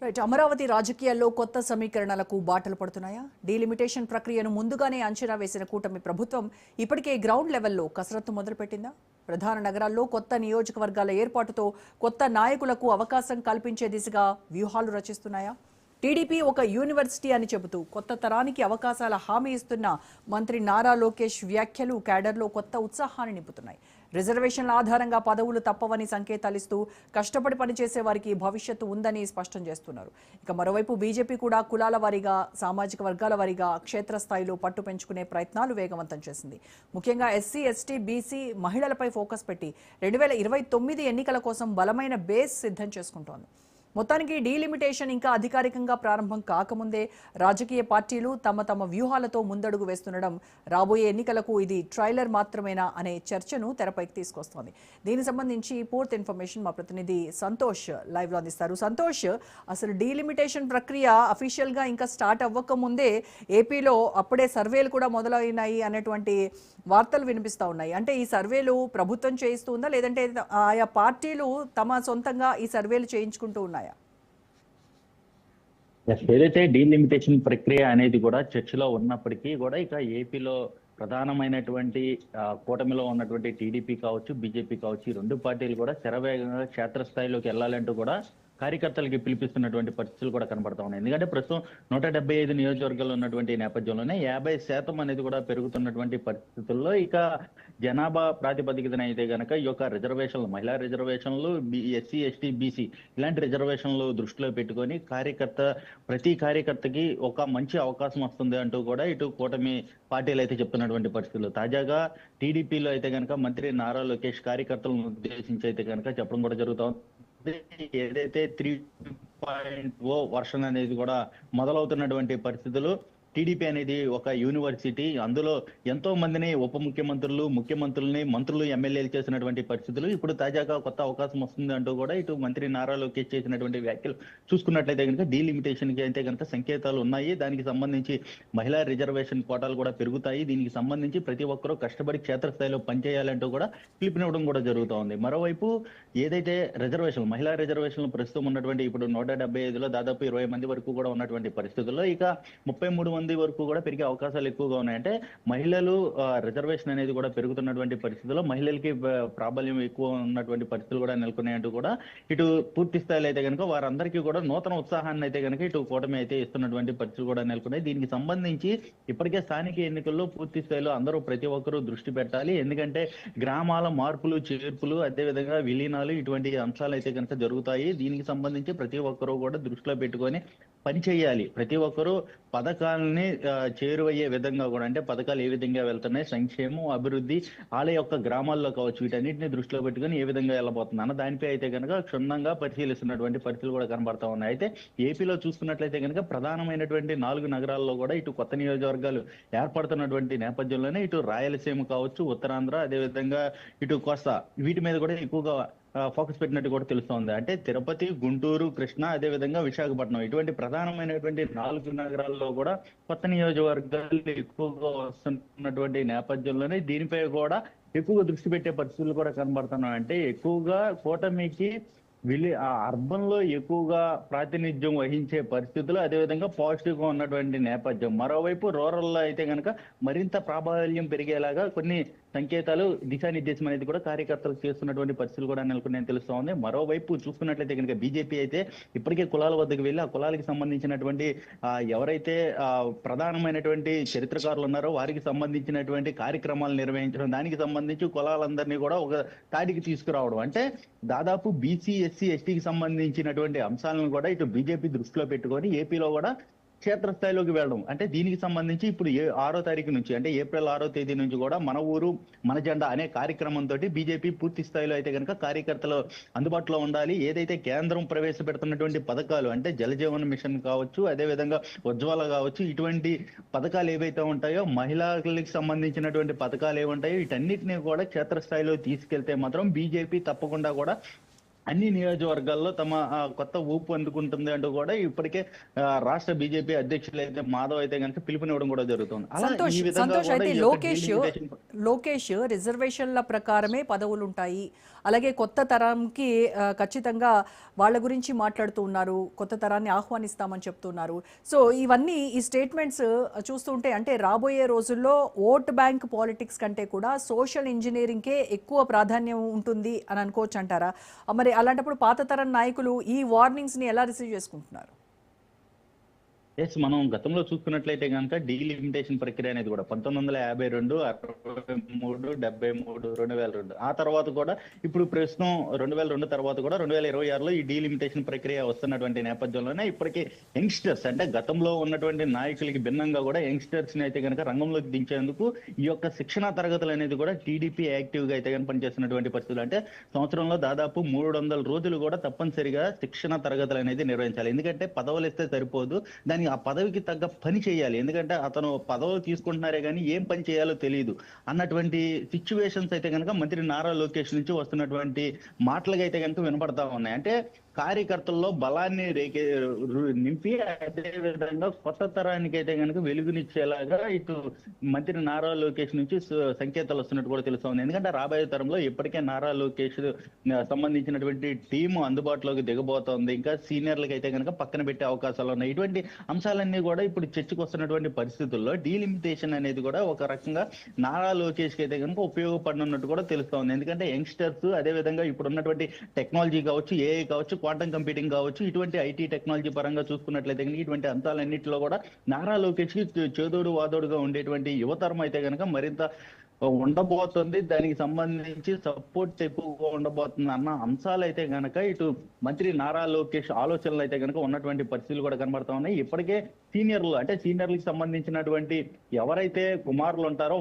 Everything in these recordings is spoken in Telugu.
రైట్. అమరావతి రాజకీయాల్లో కొత్త సమీకరణలకు బాటలు పడుతున్నాయా? డీలిమిటేషన్ ప్రక్రియను ముందుగానే అంచనా వేసిన కూటమి ప్రభుత్వం ఇప్పటికే గ్రౌండ్ లెవెల్లో కసరత్తు మొదలుపెట్టిందా? ప్రధాన నగరాల్లో కొత్త నియోజకవర్గాల ఏర్పాటుతో కొత్త నాయకులకు అవకాశం కల్పించే దిశగా వ్యూహాలు రచిస్తున్నాయా? టీడీపీ ఒక యూనివర్సిటీ అని చెబుతూ కొత్త తరానికి అవకాశాల హామీ ఇస్తున్న మంత్రి నారా లోకేష్ వ్యాఖ్యలు క్యాడర్లో కొత్త ఉత్సాహాన్ని నింపుతున్నాయి. రిజర్వేషన్ల ఆధారంగా పదవులు తప్పవని సంకేతాలిస్తూ కష్టపడి పనిచేసే వారికి భవిష్యత్తు ఉందని స్పష్టం చేస్తున్నారు. ఇక మరోవైపు బీజేపీ కూడా కులాల వారీగా, సామాజిక వర్గాల వారీగా క్షేత్రస్థాయిలో పట్టు పెంచుకునే ప్రయత్నాలు వేగవంతం చేసింది. ముఖ్యంగా ఎస్సీ, ఎస్టీ, బీసీ, మహిళలపై ఫోకస్ పెట్టి 2029 ఎన్నికల కోసం బలమైన బేస్ సిద్ధం చేసుకుంటోంది. మొత్తానికి డీలిమిటేషన్ ఇంకా అధికారికంగా ప్రారంభం కాకముందే రాజకీయ పార్టీలు తమ తమ వ్యూహాలతో ముందడుగు వేస్తుండడం రాబోయే ఎన్నికలకు ఇది ట్రైలర్ మాత్రమేనా అనే చర్చను తెరపైకి తీసుకొస్తోంది. దీనికి సంబంధించి పూర్తి ఇన్ఫర్మేషన్ మా ప్రతినిధి సంతోష్ లైవ్ లో అందిస్తారు. సంతోష్, అసలు డీలిమిటేషన్ ప్రక్రియ అఫీషియల్ గా ఇంకా స్టార్ట్ అవ్వకముందే ఏపీలో అప్పుడే సర్వేలు కూడా మొదలైనాయి అనేటువంటి వార్తలు వినిపిస్తూ ఉన్నాయి. అంటే ఈ సర్వేలు ప్రభుత్వం చేయిస్తుందా, లేదంటే ఆయా పార్టీలు తమ సొంతంగా ఈ సర్వేలు చేయించుకుంటూ ఉన్నాయా? ఏదైతే డీలిమిటేషన్ ప్రక్రియ అనేది కూడా చర్చలో ఉన్నప్పటికీ కూడా ఇక ఏపీలో ప్రధానమైనటువంటి కూటమిలో ఉన్నటువంటి టీడీపీ కావచ్చు, బీజేపీ కావచ్చు, ఈ రెండు పార్టీలు కూడా శరవేగంగా క్షేత్రస్థాయిలోకి వెళ్ళాలంటూ కూడా కార్యకర్తలకి పిలిపిస్తున్నటువంటి పరిస్థితులు కూడా కనబడతా ఉన్నాయి. ఎందుకంటే ప్రస్తుతం 175 నియోజకవర్గాలు ఉన్నటువంటి నేపథ్యంలోనే 50% అనేది కూడా పెరుగుతున్నటువంటి పరిస్థితుల్లో ఇక జనాభా ప్రాతిపదికన అయితే కనుక ఈ యొక్క రిజర్వేషన్లు, మహిళా రిజర్వేషన్లు, ఎస్సీ, ఎస్టీ, బీసీ ఇలాంటి రిజర్వేషన్లు దృష్టిలో పెట్టుకొని ప్రతి కార్యకర్తకి ఒక మంచి అవకాశం వస్తుంది అంటూ కూడా ఇటు కూటమి పార్టీలు అయితే చెప్తున్నటువంటి పరిస్థితులు. తాజాగా టీడీపీలో అయితే కనుక మంత్రి నారా లోకేష్ కార్యకర్తలను ఉద్దేశించి అయితే కనుక చెప్పడం కూడా జరుగుతుంది. ఏదైతే 3.0 వర్షన్ అనేది కూడా మొదలవుతున్నటువంటి పరిస్థితులు, టీడీపీ అనేది ఒక యూనివర్సిటీ, అందులో ఎంతో మందిని ఉప ముఖ్యమంత్రులు, ముఖ్యమంత్రుల్ని, మంత్రులు, ఎమ్మెల్యేలు చేసినటువంటి పరిస్థితులు ఇప్పుడు తాజాగా కొత్త అవకాశం వస్తుంది అంటూ కూడా ఇటు మంత్రి నారా లోకేష్ చేసినటువంటి వ్యాఖ్యలు చూసుకున్నట్లయితే కనుక డీలిమిటేషన్ కి అయితే కనుక సంకేతాలు ఉన్నాయి. దానికి సంబంధించి మహిళా రిజర్వేషన్ కోటాలు కూడా పెరుగుతాయి. దీనికి సంబంధించి ప్రతి ఒక్కరూ కష్టపడి క్షేత్రస్థాయిలో పనిచేయాలంటూ కూడా పిలుపునివ్వడం కూడా జరుగుతూ ఉంది. మరోవైపు ఏదైతే మహిళా రిజర్వేషన్లు ప్రస్తుతం ఉన్నటువంటి ఇప్పుడు 175లో దాదాపు 20 మంది వరకు కూడా ఉన్నటువంటి పరిస్థితుల్లో ఇక 33 మంది వరకు కూడా పెరిగే అవకాశాలు ఎక్కువగా ఉన్నాయంటే మహిళలు రిజర్వేషన్ అనేది కూడా పెరుగుతున్నటువంటి పరిస్థితుల్లో మహిళలకి ప్రాబల్యం ఎక్కువ ఉన్నటువంటి పరిస్థితులు కూడా నెలకొన్నాయంటూ కూడా ఇటు పూర్తి స్థాయిలో అయితే కనుక వారందరికీ కూడా నూతన ఉత్సాహాన్ని అయితే కనుక ఇటు కూటమి అయితే ఇస్తున్నటువంటి పరిస్థితులు కూడా నెలకొన్నాయి. దీనికి సంబంధించి ఇప్పటికే స్థానిక ఎన్నికల్లో పూర్తి స్థాయిలో అందరూ ప్రతి ఒక్కరూ దృష్టి పెట్టాలి. ఎందుకంటే గ్రామాల మార్పులు, చేర్పులు, అదేవిధంగా విలీనాలు ఇటువంటి అంశాలు అయితే కనుక జరుగుతాయి. దీనికి సంబంధించి ప్రతి ఒక్కరూ కూడా దృష్టిలో పెట్టుకొని పని చేయాలి. ప్రతి ఒక్కరూ పథకాలని చేరువయ్యే విధంగా కూడా, అంటే పథకాలు ఏ విధంగా వెళ్తున్నాయి, సంక్షేమం, అభివృద్ధి వాళ్ళ యొక్క గ్రామాల్లో కావచ్చు, వీటన్నిటిని దృష్టిలో పెట్టుకుని ఏ విధంగా వెళ్ళబోతుంది అన్న దానిపై అయితే కనుక క్షుణ్ణంగా పరిశీలిస్తున్నటువంటి పరిస్థితులు కూడా కనబడతా ఉన్నాయి. అయితే ఏపీలో చూసుకున్నట్లయితే కనుక ప్రధానమైనటువంటి 4 నగరాల్లో కూడా ఇటు కొత్త నియోజకవర్గాలు ఏర్పడుతున్నటువంటి నేపథ్యంలోనే ఇటు రాయలసీమ కావచ్చు, ఉత్తరాంధ్ర, అదేవిధంగా ఇటు కోస్తా వీటి మీద కూడా ఎక్కువగా ఫోకస్ పెట్టినట్టు కూడా తెలుస్తోంది. అంటే తిరుపతి, గుంటూరు, కృష్ణా, అదేవిధంగా విశాఖపట్నం ఇటువంటి ప్రధానమైనటువంటి 4 నగరాల్లో కూడా కొత్త నియోజకవర్గాలు ఎక్కువగా వస్తున్నటువంటి నేపథ్యంలోనే దీనిపై కూడా ఎక్కువగా దృష్టి పెట్టే పరిస్థితులు కూడా కనబడుతున్నాయి. అంటే ఎక్కువగా కూటమికి అర్బన్ లో ఎక్కువగా ప్రాతినిధ్యం వహించే పరిస్థితులు, అదేవిధంగా పాజిటివ్ గా ఉన్నటువంటి నేపథ్యం. మరోవైపు రూరల్ లో అయితే కనుక మరింత ప్రాబల్యం పెరిగేలాగా కొన్ని సంకేతాలు, దిశానిర్దేశం అనేది కూడా కార్యకర్తలు చేస్తున్నటువంటి పరిస్థితులు కూడా నెలకొన్నాయని తెలుస్తా ఉంది. మరోవైపు చూసుకున్నట్లయితే కనుక బీజేపీ అయితే ఇప్పటికే కులాల వద్దకు వెళ్ళి ఆ కులాలకు సంబంధించినటువంటి ఎవరైతే ప్రధానమైనటువంటి చరిత్రకారులు ఉన్నారో వారికి సంబంధించినటువంటి కార్యక్రమాలు నిర్వహించడం, దానికి సంబంధించి కులాలందరినీ కూడా ఒక తాడికి తీసుకురావడం, అంటే దాదాపు బీసీ, ఎస్సీ, ఎస్టీకి సంబంధించినటువంటి అంశాలను కూడా ఇటు బీజేపీ దృష్టిలో పెట్టుకొని ఏపీలో కూడా క్షేత్రస్థాయిలోకి వెళ్ళడం. అంటే దీనికి సంబంధించి ఇప్పుడు 6వ తారీఖు నుంచి, అంటే ఏప్రిల్ 6వ తేదీ నుంచి కూడా మన ఊరు మన జెండా అనే కార్యక్రమంతో బీజేపీ పూర్తి స్థాయిలో అయితే కనుక కార్యకర్తలు అందుబాటులో ఉండాలి. ఏదైతే కేంద్రం ప్రవేశపెడుతున్నటువంటి పథకాలు, అంటే జలజీవన్ మిషన్ కావచ్చు, అదేవిధంగా ఉజ్వల కావచ్చు, ఇటువంటి పథకాలు ఏవైతే ఉంటాయో, మహిళలకు సంబంధించినటువంటి పథకాలు ఏముంటాయో వీటన్నిటిని కూడా క్షేత్రస్థాయిలో తీసుకెళ్తే మాత్రం బీజేపీ తప్పకుండా కూడా అన్ని నియోజకవర్గాల్లో తమ కొత్త ఊపు అందుకుంటుంది అంటూ కూడా ఇప్పటికే రాష్ట్ర బీజేపీ అధ్యక్షులు అయితే మాధవ్ అయితే కనుక పిలుపునివ్వడం కూడా జరుగుతుంది. అలా ఈ విధంగా సంతోష్ కూడా అయితే ఈ యొక్క డీలిమిటేషన్ లోకేష్ రిజర్వేషన్ల ప్రకారమే పదవులు ఉంటాయి, అలాగే కొత్త తరంకి ఖచ్చితంగా వాళ్ళ గురించి మాట్లాడుతూ ఉన్నారు, కొత్త తరాన్ని ఆహ్వానిస్తామని చెప్తున్నారు. సో ఇవన్నీ ఈ స్టేట్మెంట్స్ చూస్తుంటే అంటే రాబోయే రోజుల్లో ఓట్ బ్యాంక్ పాలిటిక్స్ కంటే కూడా సోషల్ ఇంజనీరింగ్కే ఎక్కువ ప్రాధాన్యం ఉంటుంది అని అనుకోవచ్చు అంటారా? మరి అలాంటప్పుడు పాత తరం నాయకులు ఈ వార్నింగ్స్ ని ఎలా రిసీవ్ చేసుకుంటున్నారు? మనం గతంలో చూసుకున్నట్లయితే కనుక డీలిమిటేషన్ ప్రక్రియ అనేది కూడా 1952, 63, 73, 2002 ఆ తర్వాత కూడా ఇప్పుడు ప్రస్తుతం 2002 తర్వాత కూడా 2026లో ఈ డీలిమిటేషన్ ప్రక్రియ వస్తున్నటువంటి నేపథ్యంలోనే ఇప్పటికీ యంగ్స్టర్స్ అంటే గతంలో ఉన్నటువంటి నాయకులకి భిన్నంగా కూడా యంగ్స్టర్స్ ని అయితే కనుక రంగంలోకి దించేందుకు ఈ యొక్క శిక్షణా తరగతులు అనేది కూడా టీడీపీ యాక్టివ్ గా అయితే కనుక పనిచేస్తున్నటువంటి పరిస్థితులు. అంటే సంవత్సరంలో దాదాపు 300 రోజులు కూడా తప్పనిసరిగా శిక్షణ తరగతులు అనేది నిర్వహించాలి. ఎందుకంటే పదవులు ఇస్తే సరిపోదు, దానికి ఆ పదవికి తగ్గ పని చేయాలి. ఎందుకంటే అతను పదవులు తీసుకుంటున్నారే కానీ ఏం పని చేయాలో తెలియదు అన్నటువంటి సిచ్యువేషన్స్ అయితే కనుక మంత్రి నారా లోకేష్ నుంచి వస్తున్నటువంటి మాటలుగా అయితే కనుక వినపడతా ఉన్నాయి. అంటే కార్యకర్తల్లో బలాన్ని నింపి అదే విధంగా కొత్త తరానికి అయితే కనుక వెలుగునిచ్చేలాగా ఇటు మంత్రి నారా లోకేష్ నుంచి సంకేతాలు వస్తున్నట్టు కూడా తెలుస్తుంది. ఎందుకంటే రాబోయే తరంలో ఇప్పటికే నారా లోకేష్ సంబంధించినటువంటి టీము అందుబాటులోకి దిగబోతోంది. ఇంకా సీనియర్లకు అయితే కనుక పక్కన పెట్టే అవకాశాలు ఉన్నాయి. ఇటువంటి అంశాలన్నీ కూడా ఇప్పుడు చర్చకు వస్తున్నటువంటి పరిస్థితుల్లో డీలిమిటేషన్ అనేది కూడా ఒక రకంగా నారా లోకేష్ కి అయితే కనుక ఉపయోగపడనున్నట్టు కూడా తెలుస్తోంది. ఎందుకంటే యంగ్స్టర్స్ అదే విధంగా ఇప్పుడు ఉన్నటువంటి టెక్నాలజీ కావచ్చు, ఏఐ కావచ్చు, క్వాంటమ్ కంప్యూటింగ్ కావచ్చు, ఇటువంటి ఐటీ టెక్నాలజీ పరంగా చూసుకున్నట్లయితే కనుక ఇటువంటి అంశాలన్నింటిలో కూడా నారా లోకేష్ కి చేదోడు వాదోడుగా ఉండేటువంటి యువతరం అయితే కనుక మరింత ఉండబోతుంది. దానికి సంబంధించి సపోర్ట్ ఎక్కువగా ఉండబోతుంది అన్న అంశాలు అయితే కనుక ఇటు మంత్రి నారా లోకేష్ ఆలోచనలు అయితే కనుక ఉన్నటువంటి పరిస్థితులు కూడా కనబడతా ఉన్నాయి. ఇప్పటికే సీనియర్లు అంటే సీనియర్లకు సంబంధించినటువంటి ఎవరైతే కుమారులు ఉంటారో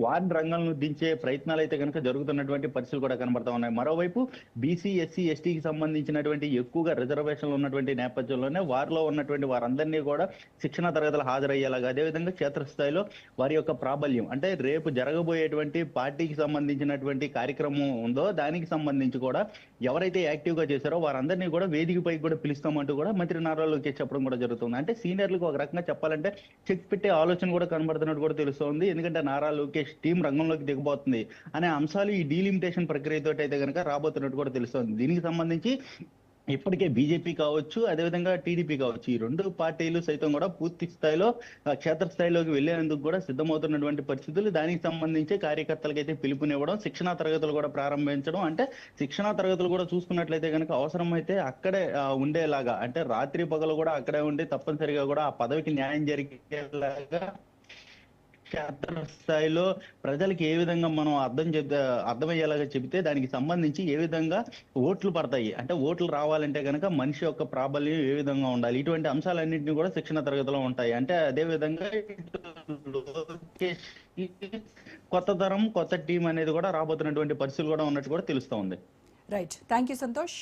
వారిని రంగంలో దించే ప్రయత్నాలు అయితే కనుక జరుగుతున్నటువంటి పరిస్థితులు కూడా కనబడతా ఉన్నాయి. మరోవైపు బీసీ, ఎస్సీ, ఎస్టీకి సంబంధించినటువంటి ఎక్కువగా రిజర్వేషన్లు ఉన్నటువంటి నేపథ్యంలోనే వారిలో ఉన్నటువంటి వారందరినీ కూడా శిక్షణ తరగతులు హాజరయ్యేలాగా అదేవిధంగా క్షేత్రస్థాయిలో వారి యొక్క ప్రాబల్యం అంటే రేపు జరగబోయేటువంటి పార్టీకి సంబంధించినటువంటి కార్యక్రమం ఉందో దానికి సంబంధించి కూడా ఎవరైతే యాక్టివ్ గా చేశారో వారందరినీ కూడా వేదికపై కూడా పిలుస్తామంటూ కూడా మంత్రి నారా లోకేష్ చెప్పడం కూడా జరుగుతుంది. అంటే సీనియర్లకు ఒక రకంగా చెప్పాలంటే చెక్ పెట్టే ఆలోచన కూడా కనబడుతున్నట్టు కూడా తెలుస్తోంది. ఎందుకంటే నారా లోకేష్ టీం రంగంలోకి దిగబోతుంది అనే అంశాలు ఈ డీలిమిటేషన్ ప్రక్రియతో అయితే కనుక రాబోతున్నట్టు కూడా తెలుస్తోంది. దీనికి సంబంధించి ఇప్పటికే బీజేపీ కావచ్చు, అదేవిధంగా టీడీపీ కావచ్చు, ఈ రెండు పార్టీలు సైతం కూడా పూర్తి స్థాయిలో క్షేత్రస్థాయిలోకి వెళ్లేందుకు కూడా సిద్ధమవుతున్నటువంటి పరిస్థితులు. దానికి సంబంధించి కార్యకర్తలకు అయితే పిలుపునివ్వడం, శిక్షణా తరగతులు కూడా ప్రారంభించడం. అంటే శిక్షణా తరగతులు కూడా చూసుకున్నట్లయితే కనుక అవసరమైతే అక్కడే ఉండేలాగా అంటే రాత్రి పగలు కూడా అక్కడే ఉండి తప్పనిసరిగా కూడా ఆ పదవికి న్యాయం జరిగేలాగా క్షేత్రస్థాయిలో ప్రజలకు ఏ విధంగా మనం అర్థమయ్యేలాగా చెబితే దానికి సంబంధించి ఏ విధంగా ఓట్లు పడతాయి అంటే ఓట్లు రావాలంటే కనుక మనిషి యొక్క ప్రాబల్యం ఏ విధంగా ఉండాలి, ఇటువంటి అంశాలన్నింటినీ కూడా శిక్షణ తరగతిలో ఉంటాయి. అంటే అదే విధంగా కొత్త తరం కొత్త టీం అనేది కూడా రాబోతున్నటువంటి పరిస్థితులు కూడా ఉన్నట్టు కూడా తెలుస్తోంది. Right, thank you Santosh.